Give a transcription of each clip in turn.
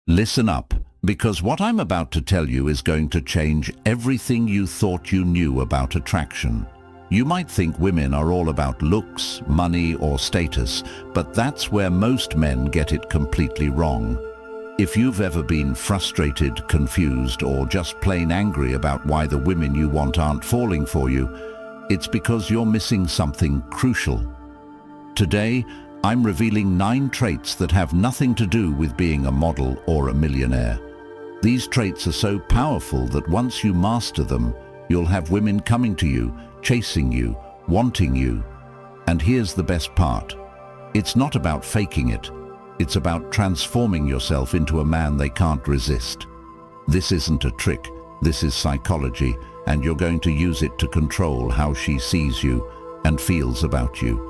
Listen up, because what I'm about to tell you is going to change everything you thought you knew about attraction. You might think women are all about looks, money, or status, but that's where most men get it completely wrong. If you've ever been frustrated, confused, or just plain angry about why the women you want aren't falling for you, it's because you're missing something crucial. Today, I'm revealing 9 traits that have nothing to do with being a model or a millionaire. These traits are so powerful that once you master them, you'll have women coming to you, chasing you, wanting you. And here's the best part. It's not about faking it. It's about transforming yourself into a man they can't resist. This isn't a trick. This is psychology, and you're going to use it to control how she sees you and feels about you.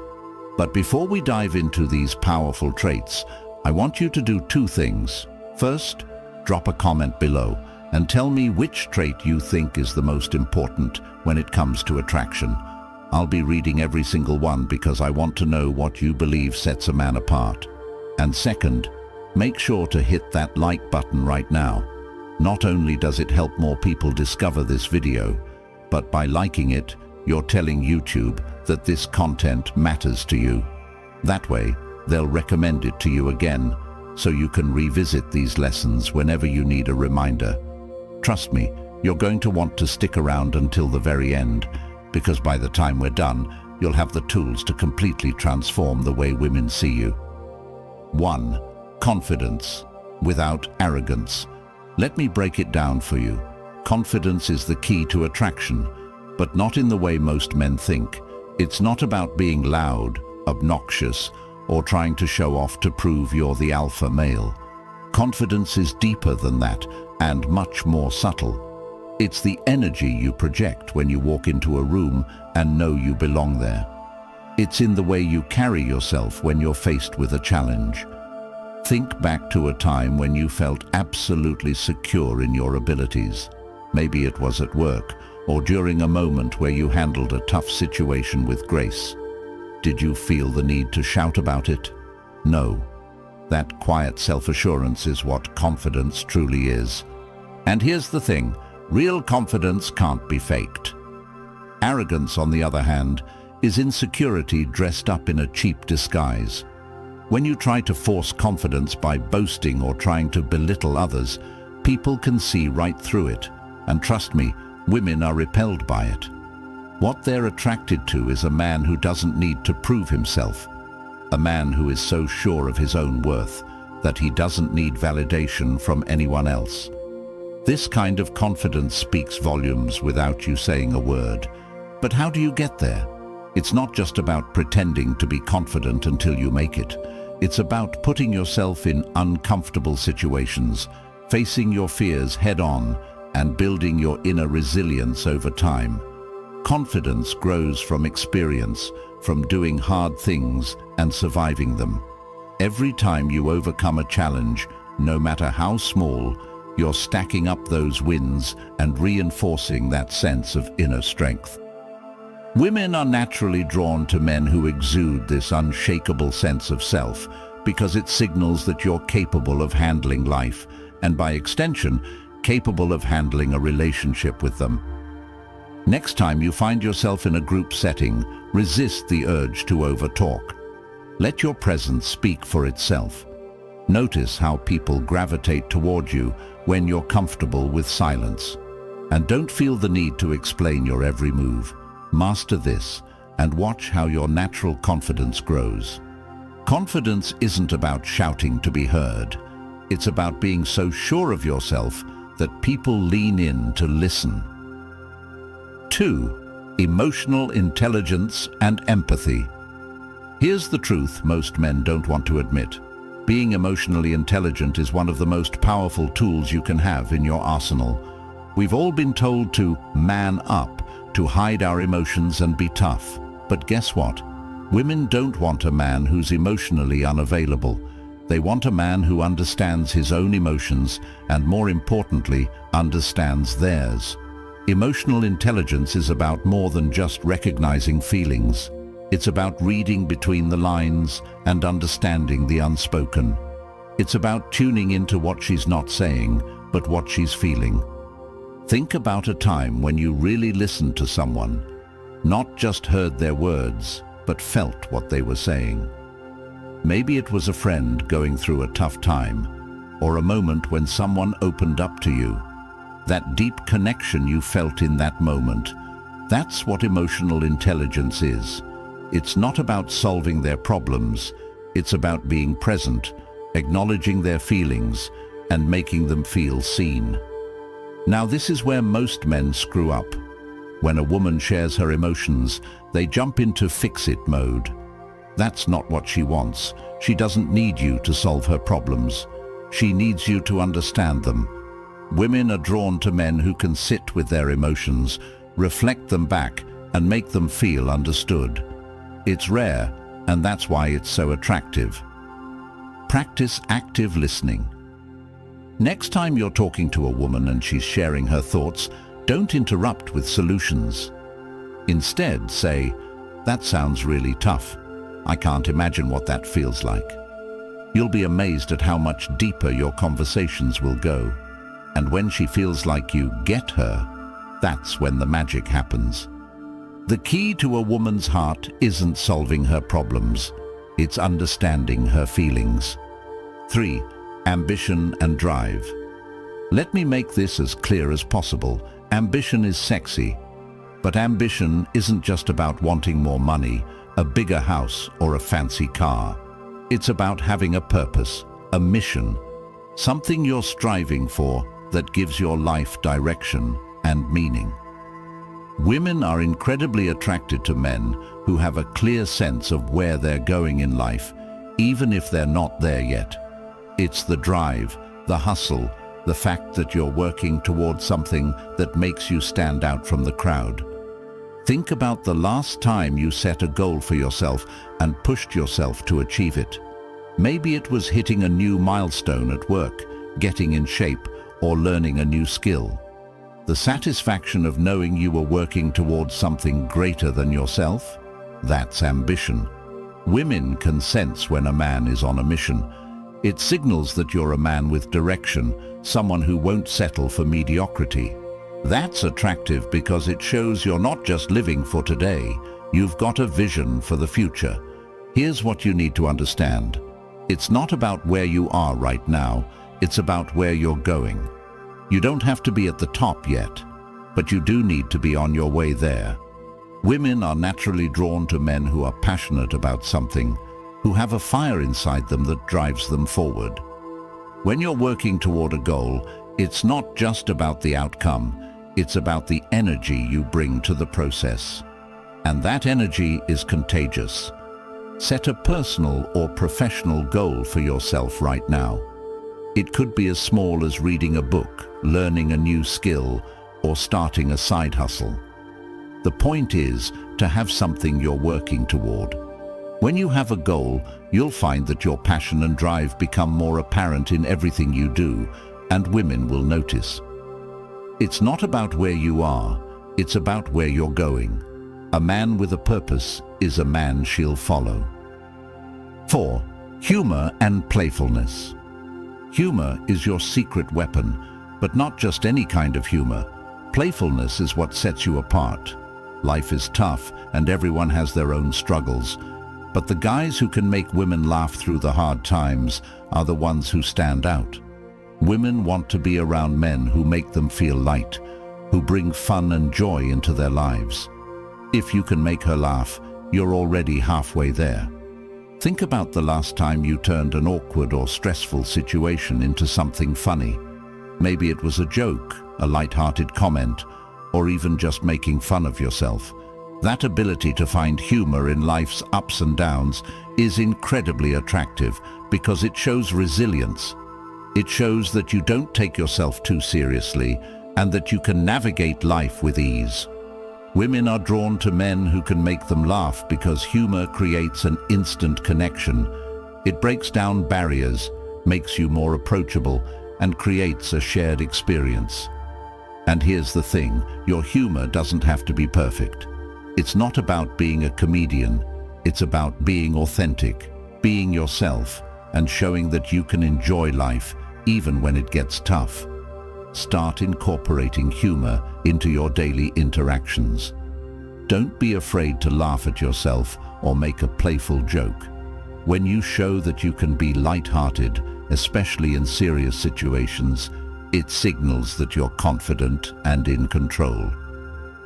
But before we dive into these powerful traits, I want you to do 2 things. First, drop a comment below and tell me which trait you think is the most important when it comes to attraction. I'll be reading every single one because I want to know what you believe sets a man apart. And second, make sure to hit that like button right now. Not only does it help more people discover this video, but by liking it, you're telling YouTube that this content matters to you. That way, they'll recommend it to you again, so you can revisit these lessons whenever you need a reminder. Trust me, you're going to want to stick around until the very end, because by the time we're done, you'll have the tools to completely transform the way women see you. 1. Confidence, without arrogance. Let me break it down for you. Confidence is the key to attraction, but not in the way most men think. It's not about being loud, obnoxious, or trying to show off to prove you're the alpha male. Confidence is deeper than that and much more subtle. It's the energy you project when you walk into a room and know you belong there. It's in the way you carry yourself when you're faced with a challenge. Think back to a time when you felt absolutely secure in your abilities. Maybe it was at work, or during a moment where you handled a tough situation with grace. Did you feel the need to shout about it? No. That quiet self-assurance is what confidence truly is. And here's the thing, real confidence can't be faked. Arrogance, on the other hand, is insecurity dressed up in a cheap disguise. When you try to force confidence by boasting or trying to belittle others, people can see right through it. And trust me, women are repelled by it. What they're attracted to is a man who doesn't need to prove himself. A man who is so sure of his own worth that he doesn't need validation from anyone else. This kind of confidence speaks volumes without you saying a word. But how do you get there? It's not just about pretending to be confident until you make it. It's about putting yourself in uncomfortable situations, facing your fears head-on, and building your inner resilience over time. Confidence grows from experience, from doing hard things and surviving them. Every time you overcome a challenge, no matter how small, you're stacking up those wins and reinforcing that sense of inner strength. Women are naturally drawn to men who exude this unshakable sense of self because it signals that you're capable of handling life and, by extension, capable of handling a relationship with them. Next time you find yourself in a group setting, resist the urge to overtalk. Let your presence speak for itself. Notice how people gravitate toward you when you're comfortable with silence. And don't feel the need to explain your every move. Master this and watch how your natural confidence grows. Confidence isn't about shouting to be heard. It's about being so sure of yourself that people lean in to listen. 2. Emotional intelligence and empathy. Here's the truth most men don't want to admit. Being emotionally intelligent is one of the most powerful tools you can have in your arsenal. We've all been told to man up, to hide our emotions and be tough. But guess what? Women don't want a man who's emotionally unavailable. They want a man who understands his own emotions and, more importantly, understands theirs. Emotional intelligence is about more than just recognizing feelings. It's about reading between the lines and understanding the unspoken. It's about tuning into what she's not saying, but what she's feeling. Think about a time when you really listened to someone, not just heard their words, but felt what they were saying. Maybe it was a friend going through a tough time, or a moment when someone opened up to you. That deep connection you felt in that moment, that's what emotional intelligence is. It's not about solving their problems, it's about being present, acknowledging their feelings, and making them feel seen. Now this is where most men screw up. When a woman shares her emotions, they jump into fix-it mode. That's not what she wants. She doesn't need you to solve her problems. She needs you to understand them. Women are drawn to men who can sit with their emotions, reflect them back, and make them feel understood. It's rare, and that's why it's so attractive. Practice active listening. Next time you're talking to a woman and she's sharing her thoughts, don't interrupt with solutions. Instead, say, "That sounds really tough. I can't imagine what that feels like." You'll be amazed at how much deeper your conversations will go. And when she feels like you get her, that's when the magic happens. The key to a woman's heart isn't solving her problems, it's understanding her feelings. 3. Ambition and drive. Let me make this as clear as possible. Ambition is sexy, but ambition isn't just about wanting more money, a bigger house, or a fancy car. It's about having a purpose, a mission, something you're striving for that gives your life direction and meaning. Women are incredibly attracted to men who have a clear sense of where they're going in life, even if they're not there yet. It's the drive, the hustle, the fact that you're working towards something that makes you stand out from the crowd. Think about the last time you set a goal for yourself and pushed yourself to achieve it. Maybe it was hitting a new milestone at work, getting in shape, or learning a new skill. The satisfaction of knowing you were working towards something greater than yourself, that's ambition. Women can sense when a man is on a mission. It signals that you're a man with direction, someone who won't settle for mediocrity. That's attractive because it shows you're not just living for today, you've got a vision for the future. Here's what you need to understand. It's not about where you are right now, it's about where you're going. You don't have to be at the top yet, but you do need to be on your way there. Women are naturally drawn to men who are passionate about something, who have a fire inside them that drives them forward. When you're working toward a goal, it's not just about the outcome, it's about the energy you bring to the process. And that energy is contagious. Set a personal or professional goal for yourself right now. It could be as small as reading a book, learning a new skill, or starting a side hustle. The point is to have something you're working toward. When you have a goal, you'll find that your passion and drive become more apparent in everything you do, and women will notice. It's not about where you are, it's about where you're going. A man with a purpose is a man she'll follow. 4. Humor and playfulness. Humor is your secret weapon, but not just any kind of humor. Playfulness is what sets you apart. Life is tough, and everyone has their own struggles. But the guys who can make women laugh through the hard times are the ones who stand out. Women want to be around men who make them feel light, who bring fun and joy into their lives. If you can make her laugh, you're already halfway there. Think about the last time you turned an awkward or stressful situation into something funny. Maybe it was a joke, a light-hearted comment, or even just making fun of yourself. That ability to find humor in life's ups and downs is incredibly attractive because it shows resilience. It shows that you don't take yourself too seriously and that you can navigate life with ease. Women are drawn to men who can make them laugh because humor creates an instant connection. It breaks down barriers, makes you more approachable, and creates a shared experience. And here's the thing, your humor doesn't have to be perfect. It's not about being a comedian, it's about being authentic, being yourself, and showing that you can enjoy life even when it gets tough. Start incorporating humor into your daily interactions. Don't be afraid to laugh at yourself or make a playful joke. When you show that you can be light-hearted, especially in serious situations, it signals that you're confident and in control.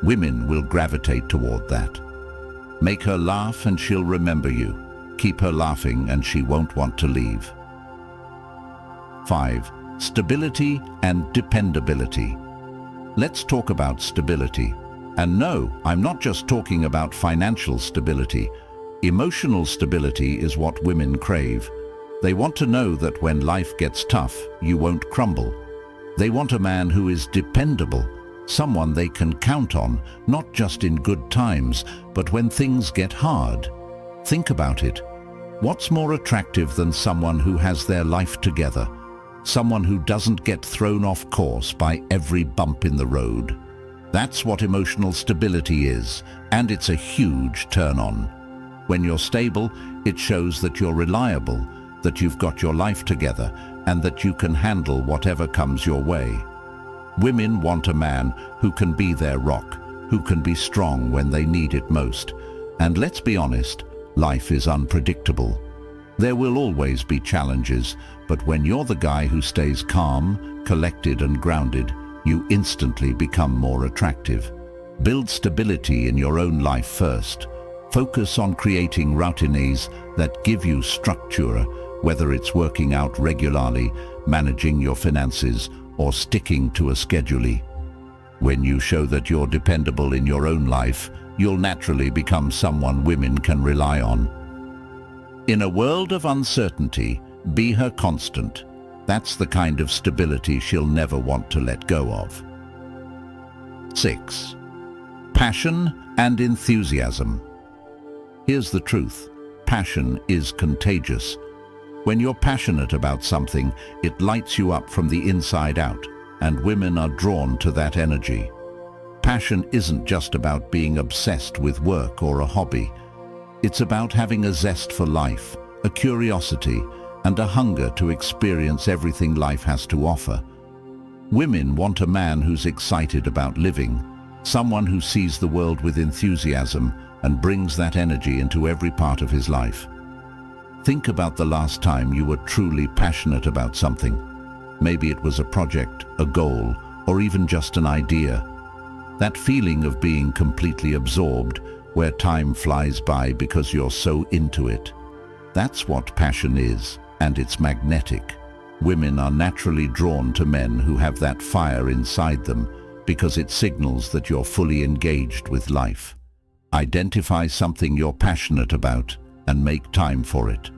Women will gravitate toward that. Make her laugh and she'll remember you. Keep her laughing and she won't want to leave. 5. Stability and dependability. Let's talk about stability. And no, I'm not just talking about financial stability. Emotional stability is what women crave. They want to know that when life gets tough, you won't crumble. They want a man who is dependable, someone they can count on, not just in good times, but when things get hard. Think about it. What's more attractive than someone who has their life together? Someone who doesn't get thrown off course by every bump in the road. That's what emotional stability is, and it's a huge turn-on. When you're stable, it shows that you're reliable, that you've got your life together, and that you can handle whatever comes your way. Women want a man who can be their rock, who can be strong when they need it most. And let's be honest, life is unpredictable. There will always be challenges, but when you're the guy who stays calm, collected and grounded, you instantly become more attractive. Build stability in your own life first. Focus on creating routines that give you structure, whether it's working out regularly, managing your finances, or sticking to a schedule. When you show that you're dependable in your own life, you'll naturally become someone women can rely on. In a world of uncertainty, be her constant. That's the kind of stability she'll never want to let go of. 6. Passion and enthusiasm. Here's the truth. Passion is contagious. When you're passionate about something, it lights you up from the inside out, and women are drawn to that energy. Passion isn't just about being obsessed with work or a hobby. It's about having a zest for life, a curiosity, and a hunger to experience everything life has to offer. Women want a man who's excited about living, someone who sees the world with enthusiasm and brings that energy into every part of his life. Think about the last time you were truly passionate about something. Maybe it was a project, a goal, or even just an idea. That feeling of being completely absorbed, where time flies by because you're so into it. That's what passion is, and it's magnetic. Women are naturally drawn to men who have that fire inside them because it signals that you're fully engaged with life. Identify something you're passionate about and make time for it.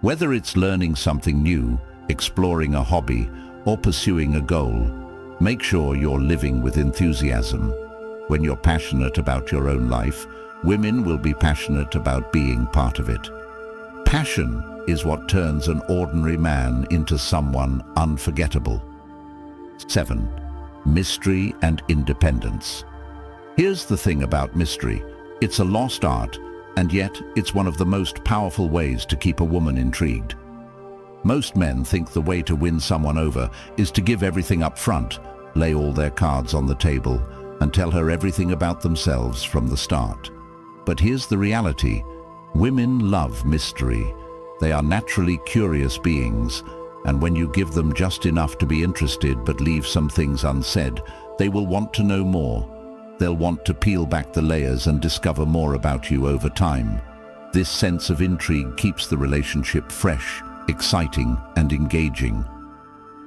Whether it's learning something new, exploring a hobby, or pursuing a goal, make sure you're living with enthusiasm. When you're passionate about your own life, women will be passionate about being part of it. Passion is what turns an ordinary man into someone unforgettable. 7. Mystery and independence. Here's the thing about mystery. It's a lost art, and yet it's one of the most powerful ways to keep a woman intrigued. Most men think the way to win someone over is to give everything up front, lay all their cards on the table, and tell her everything about themselves from the start. But here's the reality. Women love mystery. They are naturally curious beings, and when you give them just enough to be interested but leave some things unsaid, they will want to know more. They'll want to peel back the layers and discover more about you over time. This sense of intrigue keeps the relationship fresh, exciting, and engaging.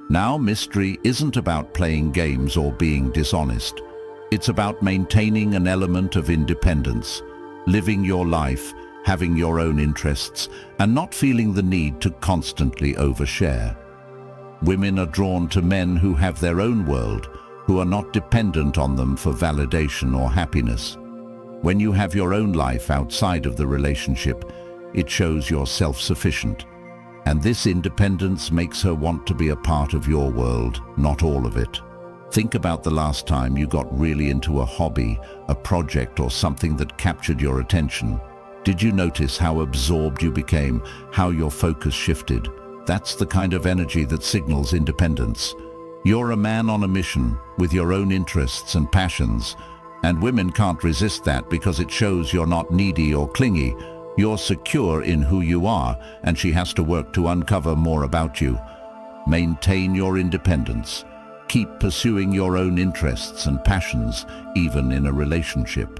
Now, mystery isn't about playing games or being dishonest. It's about maintaining an element of independence, living your life, having your own interests, and not feeling the need to constantly overshare. Women are drawn to men who have their own world, who are not dependent on them for validation or happiness. When you have your own life outside of the relationship, it shows you're self-sufficient. And this independence makes her want to be a part of your world, not all of it. Think about the last time you got really into a hobby, a project, or something that captured your attention. Did you notice how absorbed you became, how your focus shifted? That's the kind of energy that signals independence. You're a man on a mission, with your own interests and passions, and women can't resist that because it shows you're not needy or clingy. You're secure in who you are, and she has to work to uncover more about you. Maintain your independence. Keep pursuing your own interests and passions, even in a relationship.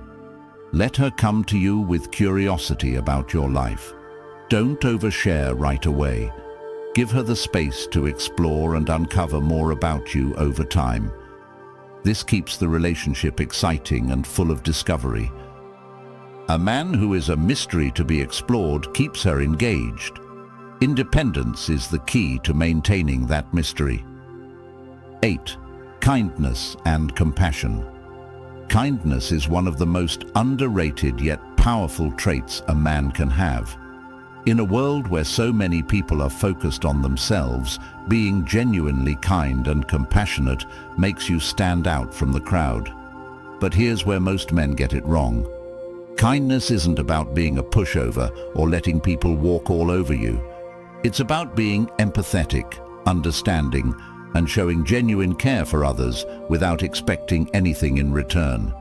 Let her come to you with curiosity about your life. Don't overshare right away. Give her the space to explore and uncover more about you over time. This keeps the relationship exciting and full of discovery. A man who is a mystery to be explored keeps her engaged. Independence is the key to maintaining that mystery. 8. Kindness and compassion. Kindness is one of the most underrated yet powerful traits a man can have. In a world where so many people are focused on themselves, being genuinely kind and compassionate makes you stand out from the crowd. But here's where most men get it wrong. Kindness isn't about being a pushover or letting people walk all over you. It's about being empathetic, understanding, and showing genuine care for others without expecting anything in return.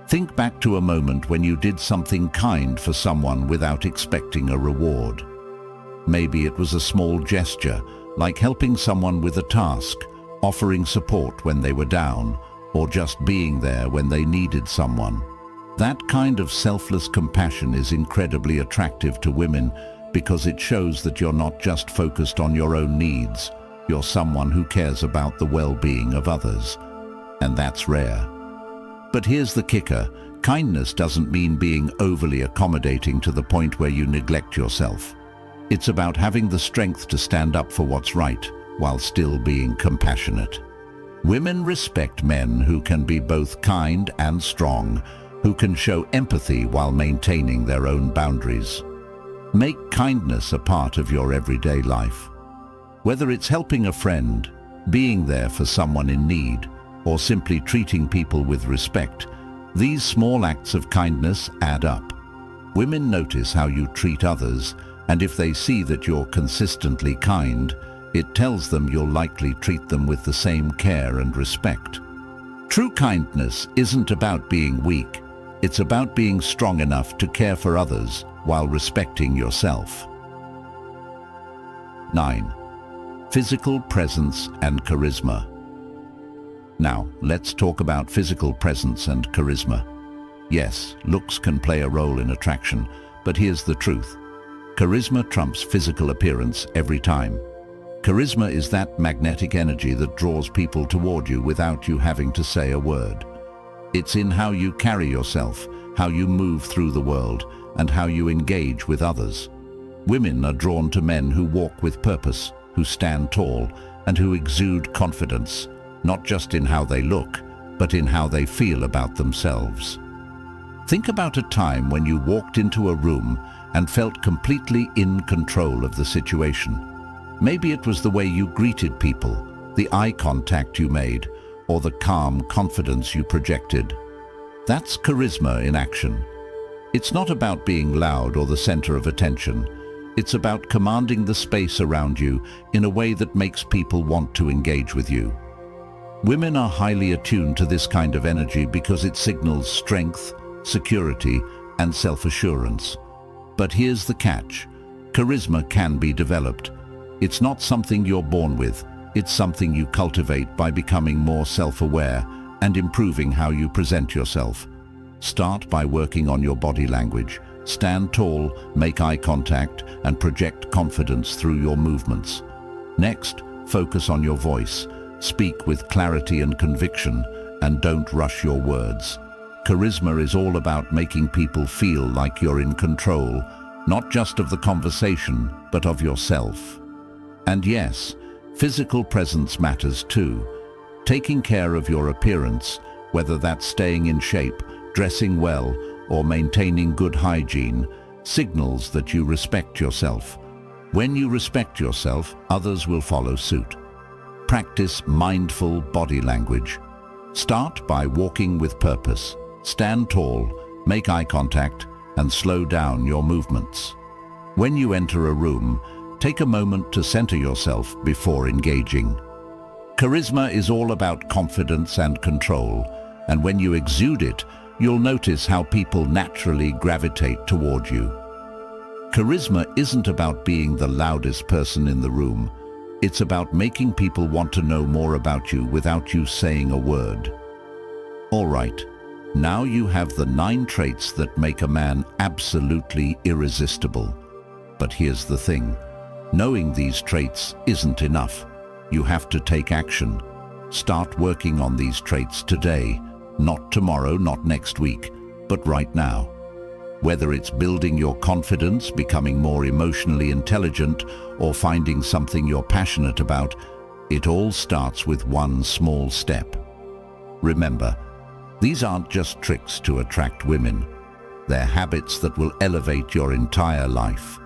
Think back to a moment when you did something kind for someone without expecting a reward. Maybe it was a small gesture, like helping someone with a task, offering support when they were down, or just being there when they needed someone. That kind of selfless compassion is incredibly attractive to women because it shows that you're not just focused on your own needs. You're someone who cares about the well-being of others. And that's rare. But here's the kicker. Kindness doesn't mean being overly accommodating to the point where you neglect yourself. It's about having the strength to stand up for what's right while still being compassionate. Women respect men who can be both kind and strong, who can show empathy while maintaining their own boundaries. Make kindness a part of your everyday life. Whether it's helping a friend, being there for someone in need, or simply treating people with respect, these small acts of kindness add up. Women notice how you treat others, and if they see that you're consistently kind, it tells them you'll likely treat them with the same care and respect. True kindness isn't about being weak. It's about being strong enough to care for others while respecting yourself. 9. Physical presence and charisma. Now, let's talk about physical presence and charisma. Yes, looks can play a role in attraction, but here's the truth. Charisma trumps physical appearance every time. Charisma is that magnetic energy that draws people toward you without you having to say a word. It's in how you carry yourself, how you move through the world, and how you engage with others. Women are drawn to men who walk with purpose, who stand tall, and who exude confidence, not just in how they look, but in how they feel about themselves. Think about a time when you walked into a room and felt completely in control of the situation. Maybe it was the way you greeted people, the eye contact you made, or the calm confidence you projected. That's charisma in action. It's not about being loud or the center of attention. It's about commanding the space around you in a way that makes people want to engage with you. Women are highly attuned to this kind of energy because it signals strength, security, and self-assurance. But here's the catch. Charisma can be developed. It's not something you're born with. It's something you cultivate by becoming more self-aware and improving how you present yourself. Start by working on your body language. Stand tall, make eye contact, and project confidence through your movements. Next, focus on your voice. Speak with clarity and conviction, and don't rush your words. Charisma is all about making people feel like you're in control, not just of the conversation, but of yourself. And yes, physical presence matters too. Taking care of your appearance, whether that's staying in shape, dressing well, or maintaining good hygiene, signals that you respect yourself. When you respect yourself, others will follow suit. Practice mindful body language. Start by walking with purpose. Stand tall, make eye contact, and slow down your movements. When you enter a room, take a moment to center yourself before engaging. Charisma is all about confidence and control, and when you exude it, you'll notice how people naturally gravitate toward you. Charisma isn't about being the loudest person in the room. It's about making people want to know more about you without you saying a word. All right, now you have the 9 traits that make a man absolutely irresistible. But here's the thing. Knowing these traits isn't enough. You have to take action. Start working on these traits today, not tomorrow, not next week, but right now. Whether it's building your confidence, becoming more emotionally intelligent, or finding something you're passionate about, it all starts with one small step. Remember, these aren't just tricks to attract women. They're habits that will elevate your entire life.